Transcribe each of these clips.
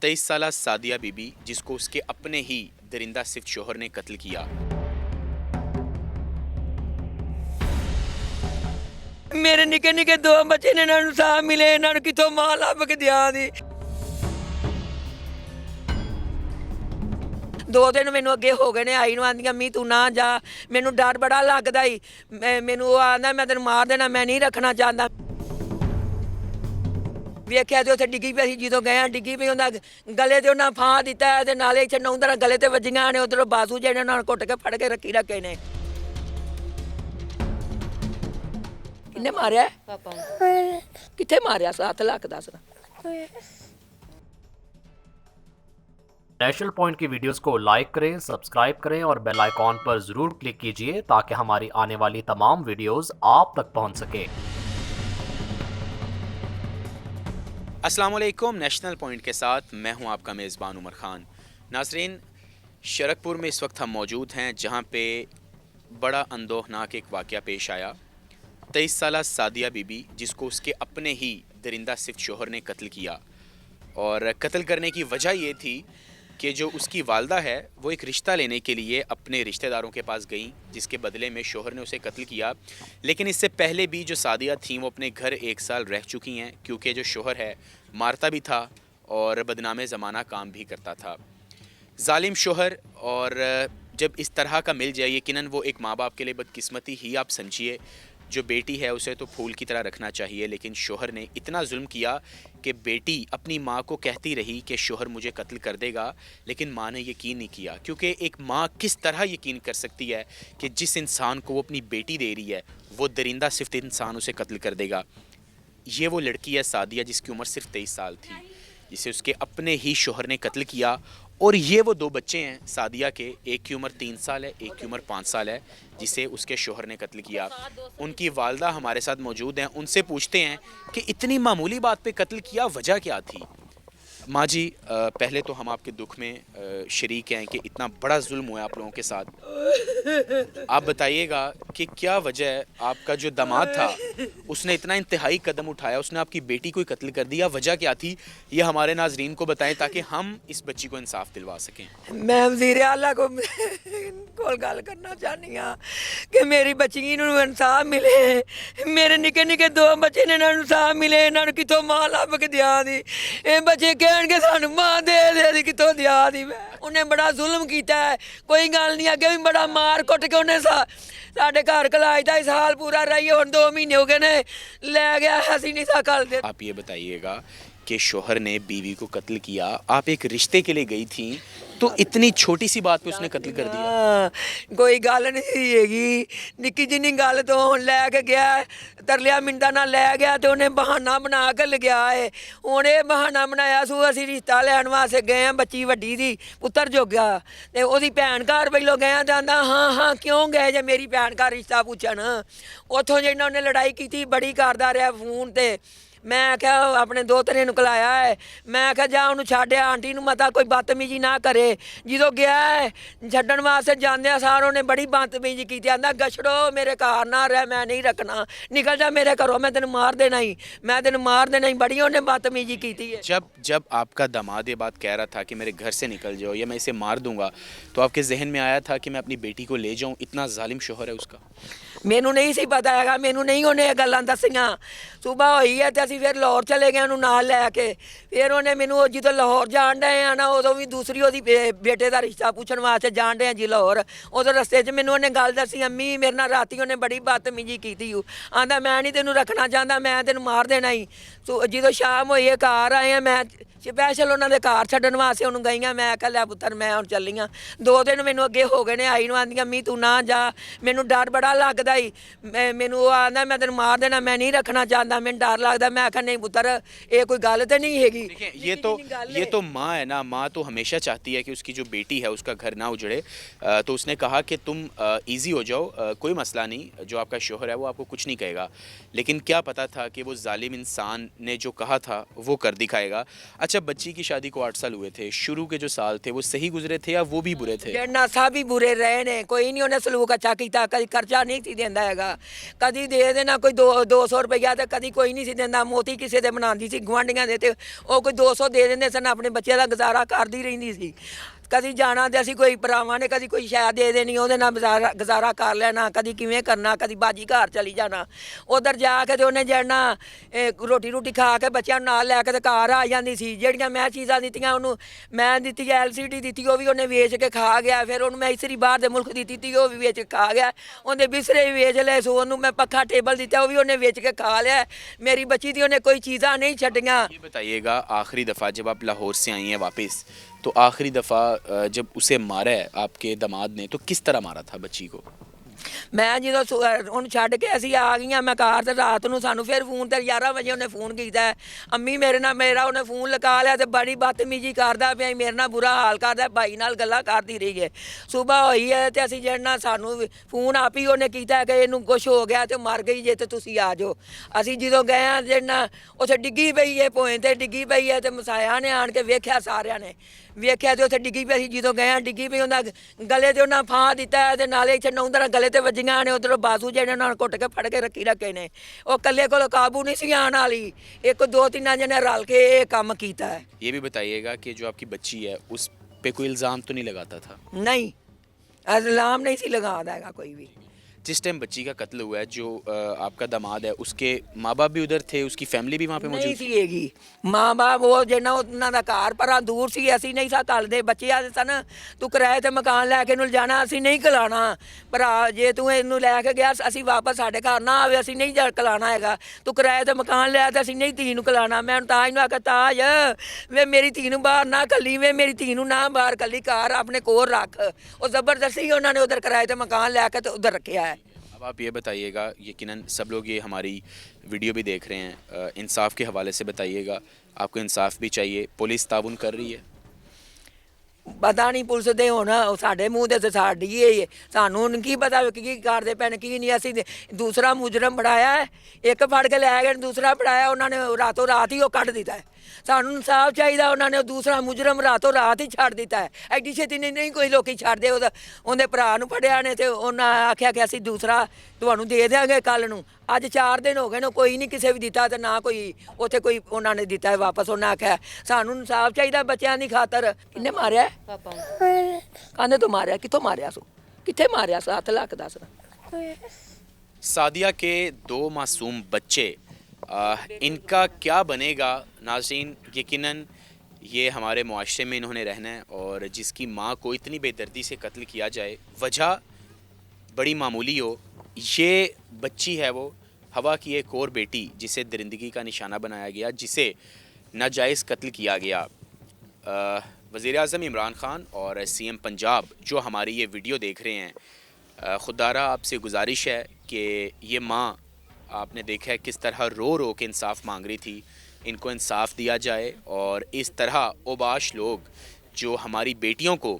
23 साला सादिया बीबी जिसको उसके अपने ही दरिंदा सिफ्त शोहर ने कत्ल किया। मेरे निके निके दो बच्चे ने इन्हां नूं साह मिले, इन्हां नूं किथों मां लभ के दियां दी। 2 दिन मैनू अगे हो गए ने आई नूं, आंदियां मी तू ना जा, मैनू डर बड़ा लगदा ही। मैनू आंदा मैं तेनू मार देना, मैं नहीं रखना चाहता। ਵੇਖਿਆ ਤੇ ਉੱਥੇ ਡਿੱਗੀ ਪਈ ਸੀ, ਜਦੋਂ ਗਏ ਡਿੱਗੀ ਪਈ, ਉਹਦਾ ਗਲੇ ਤੇ ਉਹਨਾਂ ਫਾਹ ਦਿੱਤਾ ਤੇ ਨਾਲੇ ਇੱਥੇ ਨੌਂਦਰਾਂ ਗਲੇ ਤੇ ਵੱਜੀਆਂ ਨੇ, ਉਧਰੋਂ ਬਾਸੂ ਜਿਹੜੇ ਉਹਨਾਂ ਨੂੰ ਘੁੱਟ ਕੇ ਫੜ ਕੇ ਰੱਖੇ ਨੇ। ਕਿੰਨੇ ਮਾਰਿਆ? ਪਾਪਾ। ਕਿੱਥੇ ਮਾਰਿਆ? 7 ਲੱਖ ਦੱਸ। नेशनल पॉइंट की वीडियोस को लाइक करें, सब्सक्राइब करें और बेल आइकॉन पर ज़रूर क्लिक कीजिए ताकि हमारी आने वाली तमाम वीडियोस आप तक पहुंच सके। अस्सलाम वालेकुम। नेशनल पॉइंट के साथ मैं हूं आपका मेज़बान उमर ख़ान। नाज़रीन, शरकपुर में इस वक्त हम मौजूद हैं जहां पे बड़ा अंदोहनाक एक वाक़या पेश आया। 23 साला सादिया बीबी जिसको उसके अपने ही दरिंदा सिफ्त शोहर ने कत्ल किया, और कत्ल करने की वजह ये थी कि जो उसकी वालदा है वो एक रिश्ता लेने के लिए अपने रिश्तेदारों के पास गई, जिसके बदले में शोहर ने उसे कत्ल किया। लेकिन इससे पहले भी जो सादिया थी वो अपने घर 1 साल रह चुकी हैं, क्योंकि जो शोहर है मारता भी था और बदनामे ज़माना काम भी करता था। ज़ालिम शोहर, और जब इस तरह का मिल जाए, यकीनन वो एक माँ बाप के लिए बदकिस्मती ही आप समझिए। जो बेटी है उसे तो फूल की तरह रखना चाहिए, लेकिन शोहर ने इतना जुल्म किया कि बेटी अपनी माँ को कहती रही कि शोहर मुझे कत्ल कर देगा, लेकिन माँ ने यकीन नहीं किया। क्योंकि एक माँ किस तरह यकीन कर सकती है कि जिस इंसान को वो अपनी बेटी दे रही है वो दरिंदा सिफ्त इंसान उसे कत्ल कर देगा। ये वो लड़की है सादिया जिसकी उम्र सिर्फ 23 साल थी, जिसे उसके अपने ही शोहर ने कत्ल किया। और ये वो 2 बच्चे हैं सादिया के, एक की उम्र 3 साल है, एक की उम्र 5 साल है, जिसे उसके शोहर ने कत्ल किया। उनकी वालदा हमारे साथ मौजूद हैं, उनसे पूछते हैं कि इतनी मामूली बात पे कत्ल किया, वजह क्या थी? माँ जी, पहले तो हम आपके दुख में शरीक हैं कि इतना बड़ा जुल्म हुआ आप लोगों के साथ। आप बताइएगा कि क्या वजह है, आपका जो दामाद था उसने इतना इंतहाई कदम उठाया, उसने आपकी बेटी को ही कत्ल कर दिया, वजह क्या थी? ये हमारे नाजरीन को बताएं ताकि हम इस बच्ची को इंसाफ दिलवा सकें। मैं वज़ीर आला को गल करना चाहनी हाँ कि मेरी बच्ची नूं इंसाफ मिले। मेरे निके निके 2 बच्चे ने, इन्हां नूं इंसाफ मिले, इन्हां नूं किथों मां लभ के दियां दी। ये बच्चे कहणगे सानूं मां दे दी, किथों दियां दी। उन्हें बड़ा जुल्म कीता है, कोई गल नहीं, अगे भी बड़ा मार कुट के उन्हें साडे घर कलाज दा साल पूरा रही, हुण 2 महीने हो गए ने, लै गया, असीं नहीं सा कल दे। आप ये बताइएगा कि शोहर ने बीवी को कत्ल किया, आप एक रिश्ते के लिए गई थी, तो इतनी छोटी सी बात पे उसने कत्ल कर दिया। कोई गल नहीं हैगी, निक्की जिन्नी गल तो हुण लै के गया, तरलिया मिंटा नाल लै गया ते उन्हें बहाना बना के लग्या है। हुण ये बहाना बनाया सू असीं रिश्ता लैण वास्ते गए हैं, बच्ची वड्डी दी पुत्तर जोगा, ते ओहदी भैन घर पहिलों गए ते आंदा हाँ हाँ क्यों गए जे मेरी भैन घर रिश्ता पुछण। उत्थों जिन्ना उन्हें लड़ाई की बड़ी करदा रहा फोन ते। मैं आख्या अपने दोतरे नूं कलाया है, मैं आख्या जा उन्होंने छड्ड, आंटी नूं मता कोई बदतमीजी ना करे। जो गया है छड्डण वास्ते जांदे सारों ने बड़ी बदतमीजी की, आंदा गछड़ो मेरे घर ना रह, मैं नहीं रखना, निकल जा मेरे घरों, मैं तेन मार देना ही, मैं तेन मार देना ही। बड़ी उन्हें बदतमीजी की है। जब आपका दामाद ये बात कह रहा था कि मेरे घर से निकल जाओ या मैं इसे मार दूंगा, तो आपके जहन में आया था कि मैं अपनी बेटी को ले जाऊं? इतना जालिम शोहर है उसका। मैनू नहीं सी पता है, मैनू नहीं उन्हें गल्लां दसियां। सुबह हुई है तो असीं फिर लाहौर चले गए उन्होंने नाल लैके। फिर उन्हें मैनू जो लाहौर जान डे हैं ना, उदों भी दूसरी ओहदी बेटे का रिश्ता पूछण वास्ते जान डे जी लाहौर। उदों रस्ते च मैनू उन्हें गल दसी, अम्मी मेरे नाल राती उन्हें बड़ी बदतमीजी की थी, आंदा मैं नहीं तेनू रखना चाहता, मैं तेन मार देना ही। जो शाम हुई है घर आए हैं, मैं स्पैशल उन्होंने घर छड्डण वास्ते उन्होंने गई, मैं आख्या लै पुत्तर मैं हुण चली हाँ। 2 दिन मैनू अगे हो गए ने आई नूं, आंदियां मी तू ना जा, मैनू डर बड़ा लगदा ही। मैनू आंदा मैं तेन मार देना, मैं नहीं रखना चाहता, मैनू डर लगदा। मैं आख्या नहीं पुत्तर ये कोई गल तो नहीं हैगी। ये तो माँ है ना, माँ तो हमेशा चाहती है कि उसकी जो बेटी है उसका घर ना उजड़े। तो उसने कहा कि तुम ईजी हो जाओ, कोई मसला नहीं, जो आपका शोहर है वो आपको कुछ नहीं कहेगा। लेकिन क्या पता था कि वो जालिम इंसान ने जो कहा था वो कर दिखाएगा। अच्छा, अच्छा, बच्ची की शादी को 8 साल हुए थे, शुरू के जो साल थे वो सही गुजरे थे या वो भी बुरे थे? ਜੜਨਾ ਸਭ ਹੀ ਬੁਰੇ ਰਹੇ ਨੇ, ਕੋਈ ਨਹੀਂ ਉਹਨੇ ਸਲੂਕ ਅੱਛਾ ਕੀਤਾ, ਕਦੀ ਖਰਚਾ ਨਹੀਂ ਸੀ ਦਿੰਦਾ ਹੈਗਾ, ਕਦੀ ਦੇ ਦੇਣਾ ਕੋਈ 200 ਰੁਪਈਆ ਤੇ ਕਦੀ ਕੋਈ ਨਹੀਂ ਸੀ ਦਿੰਦਾ, ਮੋਤੀ ਕਿਸੇ ਦੇ ਬਣਾਉਂਦੀ ਸੀ ਗੁਆਂਢੀਆਂ ਦੇ ਤੇ ਉਹ ਕੋਈ 200 ਦੇ ਦਿੰਦੇ ਸਨ, ਆਪਣੇ ਬੱਚਿਆਂ ਦਾ ਗੁਜ਼ਾਰਾ ਕਰਦੀ ਰਹਿੰਦੀ ਸੀ। ਕਦੀ ਜਾਣਾ ਤੇ ਅਸੀਂ ਕੋਈ ਭਰਾਵਾਂ ਨੇ ਕਦੀ ਕੋਈ ਸ਼ਾਇਦ ਦੇ ਦੇਣੀ, ਉਹਦੇ ਨਾਲ ਗੁਜ਼ਾਰਾ ਕਰ ਲੈਣਾ, ਕਦੀ ਕਿਵੇਂ ਕਰਨਾ, ਕਦੀ ਬਾਜੀ ਘਰ ਚਲੀ ਜਾਣਾ, ਉਧਰ ਜਾ ਕੇ ਤੇ ਉਹਨੇ ਜੜਨਾ ਰੋਟੀ ਖਾ ਕੇ ਬੱਚਿਆਂ ਨੂੰ ਨਾਲ ਲੈ ਕੇ ਤੇ ਘਰ ਆ ਜਾਂਦੀ ਸੀ। ਜਿਹੜੀਆਂ ਮੈਂ ਚੀਜ਼ਾਂ ਦਿੱਤੀਆਂ ਉਹਨੂੰ, ਮੈਂ ਦਿੱਤੀ LCD ਦਿੱਤੀ, ਉਹ ਵੀ ਉਹਨੇ ਵੇਚ ਕੇ ਖਾ ਗਿਆ। ਫਿਰ ਉਹਨੂੰ ਮੈਂ ਇਸਰੀ ਬਾਹਰ ਦੇ ਮੁਲਕ ਦਿੱਤੀ ਤੀ, ਉਹ ਵੀ ਵੇਚ ਕੇ ਖਾ ਗਿਆ। ਉਹਦੇ ਬਿਸਰੇ ਵੀ ਵੇਚ ਲਏ ਸੋ, ਉਹਨੂੰ ਮੈਂ ਪੱਖਾ ਟੇਬਲ ਦਿੱਤਾ, ਉਹ ਵੀ ਉਹਨੇ ਵੇਚ ਕੇ ਖਾ ਲਿਆ। ਮੇਰੀ ਬੱਚੀ ਦੀ ਉਹਨੇ ਕੋਈ ਚੀਜ਼ਾਂ नहीं छड़ियाँ। ये बताइएगा, आखिरी दफ़ा जब आप लाहौर से आई हैं वापस, तो आखिरी दफ़ा जब उसे मारा है आपके दामाद ने, तो किस तरह मारा था बच्ची को? ਮੈਂ ਜਦੋਂ ਉਹਨੂੰ ਛੱਡ ਕੇ ਅਸੀਂ ਆ ਗਈਆਂ, ਮੈਂ ਘਰ ਤੇ ਰਾਤ ਨੂੰ ਸਾਨੂੰ ਫਿਰ ਫੋਨ ਤੇ 11 ਵਜੇ ਉਹਨੇ ਫੋਨ ਕੀਤਾ, ਅੰਮੀ ਮੇਰੇ ਨਾਲ, ਮੇਰਾ ਉਹਨੇ ਫੋਨ ਲਗਾ ਲਿਆ ਤੇ ਬੜੀ ਬਦਤਮੀਜੀ ਕਰਦਾ ਪਿਆ, ਮੇਰੇ ਨਾਲ ਬੁਰਾ ਹਾਲ ਕਰਦਾ, ਭਾਈ ਨਾਲ ਗੱਲਾਂ ਕਰਦੀ ਰਹੀ ਹੈ। ਸਵੇਰ ਹੋਈ ਹੈ ਤੇ ਅਸੀਂ ਜਿਹੜਾ ਸਾਨੂੰ ਫੋਨ ਆਪ ਹੀ ਉਹਨੇ ਕੀਤਾ ਕਿ ਇਹਨੂੰ ਕੁਛ ਹੋ ਗਿਆ ਤੇ ਮਰ ਗਈ ਜੇ ਤੇ ਤੁਸੀਂ ਆ ਜਾਓ। ਅਸੀਂ ਜਦੋਂ ਗਏ ਆ ਜਿਹੜਾ ਉੱਥੇ ਡਿੱਗੀ ਪਈ ਹੈ, ਭੋਏ ਤੇ ਡਿੱਗੀ ਪਈ ਹੈ ਤੇ ਮਸਾਇਆ ਨੇ ਆਣ ਕੇ ਵੇਖਿਆ, ਸਾਰਿਆਂ ਨੇ ਵੇਖਿਆ ਤੇ ਉੱਥੇ ਡਿੱਗੀ ਪਈ ਸੀ। ਜਦੋਂ ਗਏ ਆ ਡਿੱਗੀ ਪਈ, ਉਹਦਾ ਗਲੇ ਤੇ ਉਹਨਾਂ ਫਾਹ ਦਿੱਤਾ ਤੇ ਨਾਲੇ ਇੱਥੇ ਨੌਂਦਰਾਂ ਗਲੇ ਤੇ ਵੱਜੀਆਂ ਨੇ, ਉਧਰੋਂ ਬਾਜ਼ੂ ਜਿਹੜੇ ਉਹਨਾਂ ਨੂੰ ਕੁੱਟ ਕੇ ਫੜ ਕੇ ਰੱਖੀ ਰੱਖੇ ਨੇ। ਉਹ ਇਕੱਲੇ ਕੋਲ ਕਾਬੂ ਨਹੀਂ ਸੀ ਆਉਣ ਵਾਲੀ, ਇੱਕ ਦੋ ਤਿੰਨਾਂ ਜਣੇ ਰਲ ਕੇ ਇਹ ਕੰਮ ਕੀਤਾ ਹੈ। ये भी बताइएगा कि जो आपकी बच्ची है उस पे कोई इल्ज़ाम तो नहीं लगाता था? ਨਹੀਂ ਇਲਜ਼ਾਮ ਨਹੀਂ ਸੀ ਲਗਾਉਂਦਾ ਹੈਗਾ ਕੋਈ ਵੀ। जिस टाइम बच्ची का कत्ल हुआ है, जो आपका दामाद है, उसके माँ बाप भी उधर थे, उसकी फैमिली भी वहाँ पे ਨਹੀਂ मौजूद ਸੀ ਹੈਗੀ ਮਾਂ ਬਾਪ, ਉਹ ਜਿਹੜਾ ਉਹਨਾਂ ਦਾ ਘਰ ਪਰਾਂ ਦੂਰ ਸੀ, ਅਸੀਂ ਨਹੀਂ ਸਾ ਤਲਦੇ। ਬੱਚੇ ਆਦੇ ਸਨ ਤੂੰ ਕਿਰਾਏ ਤੇ ਮਕਾਨ ਲੈ ਕੇ ਇਹਨੂੰ ਜਾਣਾ, ਅਸੀਂ ਨਹੀਂ ਕਲਾਣਾ ਭਰਾ, ਜੇ ਤੂੰ ਇਹਨੂੰ ਲੈ ਕੇ ਗਿਆ ਅਸੀਂ ਵਾਪਸ ਸਾਡੇ ਘਰ ਨਾ ਆਵੇ, ਅਸੀਂ ਨਹੀਂ ਜਾ ਕਲਾਣਾ ਹੈਗਾ, ਤੂੰ ਕਿਰਾਏ ਤੇ ਮਕਾਨ ਲਿਆ ਤੇ ਅਸੀਂ ਨਹੀਂ ਧੀ ਨੂੰ ਕਲਾਣਾ। ਮੈਂ ਹੁਣ ਤਾਜ ਨੂੰ ਆਖਿਆ, ਤਾਜ ਵੇ ਮੇਰੀ ਧੀ ਨੂੰ ਬਾਹਰ ਨਾ ਕੱਲੀ, ਵੇ ਮੇਰੀ ਧੀ ਨੂੰ ਨਾ ਬਾਹਰ ਕੱਲੀ, ਘਰ ਆਪਣੇ ਕੋਲ ਰੱਖ। ਉਹ ਜ਼ਬਰਦਸਤੀ ਉਹਨਾਂ ਨੇ ਉਧਰ ਕਿਰਾਏ ਤੇ ਮਕਾਨ ਲੈ ਕੇ ਤੇ ਉਧਰ ਰੱਖਿਆ ਹੈ। अब आप ये बताइएगा, यकीनन सब लोग ये हमारी वीडियो भी देख रहे हैं, इंसाफ के हवाले से बताइएगा, आपको इंसाफ भी चाहिए, पुलिस ताउन कर रही है? ਪਤਾ ਨਹੀਂ ਪੁਲਿਸ ਦੇ ਹੁਣ ਸਾਡੇ ਮੂੰਹ ਤੇ ਸਾਡੀ ਹੀ, ਸਾਨੂੰ ਹੁਣ ਕੀ ਪਤਾ ਕੀ ਕਰਦੇ ਪੈਣ ਕੀ ਨਹੀਂ। ਅਸੀਂ ਦੂਸਰਾ ਮੁਜਰਮ ਫੜਾਇਆ ਹੈ, ਇੱਕ ਫੜ ਕੇ ਲੈ ਗਏ, ਦੂਸਰਾ ਫੜਾਇਆ ਉਹਨਾਂ ਨੇ ਰਾਤੋਂ ਰਾਤ ਹੀ ਉਹ ਕੱਢ ਦਿੱਤਾ ਹੈ। ਸਾਨੂੰ ਇਨਸਾਫ ਚਾਹੀਦਾ, ਉਹਨਾਂ ਨੇ ਉਹ ਦੂਸਰਾ ਮੁਜਰਮ ਰਾਤੋਂ ਰਾਤ ਹੀ ਛੱਡ ਦਿੱਤਾ ਹੈ। ਐਡੀ ਛੇਤੀ ਨਹੀਂ ਕੋਈ ਲੋਕੀ ਛੱਡਦੇ। ਉਹਦੇ ਭਰਾ ਨੂੰ ਫੜਿਆ ਨੇ ਤੇ ਉਹਨਾਂ ਆਖਿਆ ਕਿ ਅਸੀਂ ਦੂਸਰਾ ਤੁਹਾਨੂੰ ਦੇ ਦਿਆਂਗੇ ਕੱਲ੍ਹ ਨੂੰ। ਅੱਜ 4 ਦਿਨ ਹੋ ਗਏ ਨੇ, ਕੋਈ ਨਹੀਂ ਕਿਸੇ ਵੀ ਦਿੱਤਾ ਤੇ ਨਾ ਕੋਈ ਉੱਥੇ ਕੋਈ ਉਹਨਾਂ ਨੇ ਦਿੱਤਾ ਹੈ ਵਾਪਸ। ਉਹਨਾਂ ਆਖਿਆ ਸਾਨੂੰ ਇਨਸਾਫ ਚਾਹੀਦਾ ਬੱਚਿਆਂ ਦੀ ਖਾਤਰ। ਕਿੰਨੇ ਮਾਰਿਆ? ਪਾਪਾ ਕਾਹਦੇ ਤੋਂ ਮਾਰਿਆ? ਕਿੱਥੋਂ ਮਾਰਿਆ ਸੋ? ਕਿੱਥੇ ਮਾਰਿਆ ਸੋ? 7 ਲੱਖ ਦੱਸ। सादिया के 2 मासूम बच्चे, इनका क्या बनेगा नाज़रीन? यकीनन ये हमारे मुआशरे में इन्होंने रहना है, और जिसकी माँ को इतनी बेदर्दी से कत्ल किया जाए, वजह बड़ी मामूली हो। ये बच्ची है वो हवा की एक और बेटी, जिसे दरिंदगी का निशाना बनाया गया, जिसे नाजायज़ कत्ल किया गया। वज़ीर-ए-आज़म इमरान ख़ान और CM पंजाब जो हमारी ये वीडियो देख रहे हैं, खुदारा आपसे गुजारिश है कि ये माँ, आपने देखा है किस तरह रो रो के इंसाफ मांग रही थी, इनको इंसाफ दिया जाए। और इस तरह ओबाश लोग जो हमारी बेटियों को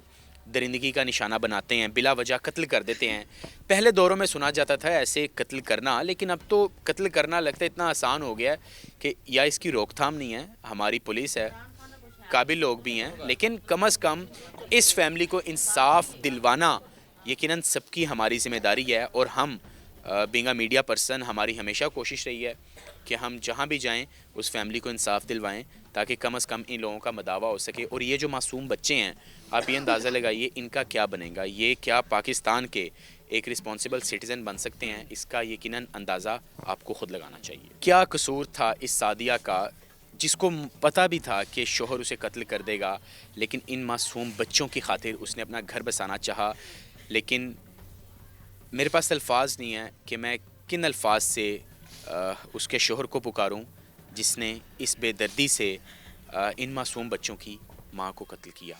दरिंदगी का निशाना बनाते हैं, बिला वजह कत्ल कर देते हैं। पहले दौरों में सुना जाता था ऐसे कत्ल करना, लेकिन अब तो कत्ल करना लगता है इतना आसान हो गया है कि या इसकी रोकथाम नहीं है, हमारी पुलिस है, काबिल लोग भी हैं, लेकिन कम अज़ कम इस फैमिली को इंसाफ दिलवाना यकीनन सबकी हमारी ज़िम्मेदारी है। और हम बीइंग अ मीडिया पर्सन, हमारी हमेशा कोशिश रही है कि हम जहाँ भी जाएं उस फैमिली को इंसाफ दिलवाएं, ताकि कम अज़ कम इन लोगों का मदावा हो सके। और ये जो मासूम बच्चे हैं, आप ये अंदाज़ा लगाइए इनका क्या बनेगा, ये क्या पाकिस्तान के एक रिस्पॉन्सिबल सिटीज़न बन सकते हैं? इसका यकीनन अंदाज़ा आपको ख़ुद लगाना चाहिए। क्या कसूर था इस सादिया का, जिसको पता भी था कि शोहर उसे कत्ल कर देगा, लेकिन इन मासूम बच्चों की खातिर उसने अपना घर बसाना चाहा। लेकिन मेरे पास अल्फाज नहीं है कि मैं किन अल्फाज से उसके शोहर को पुकारूं, जिसने इस बेदर्दी से इन मासूम बच्चों की माँ को कत्ल किया।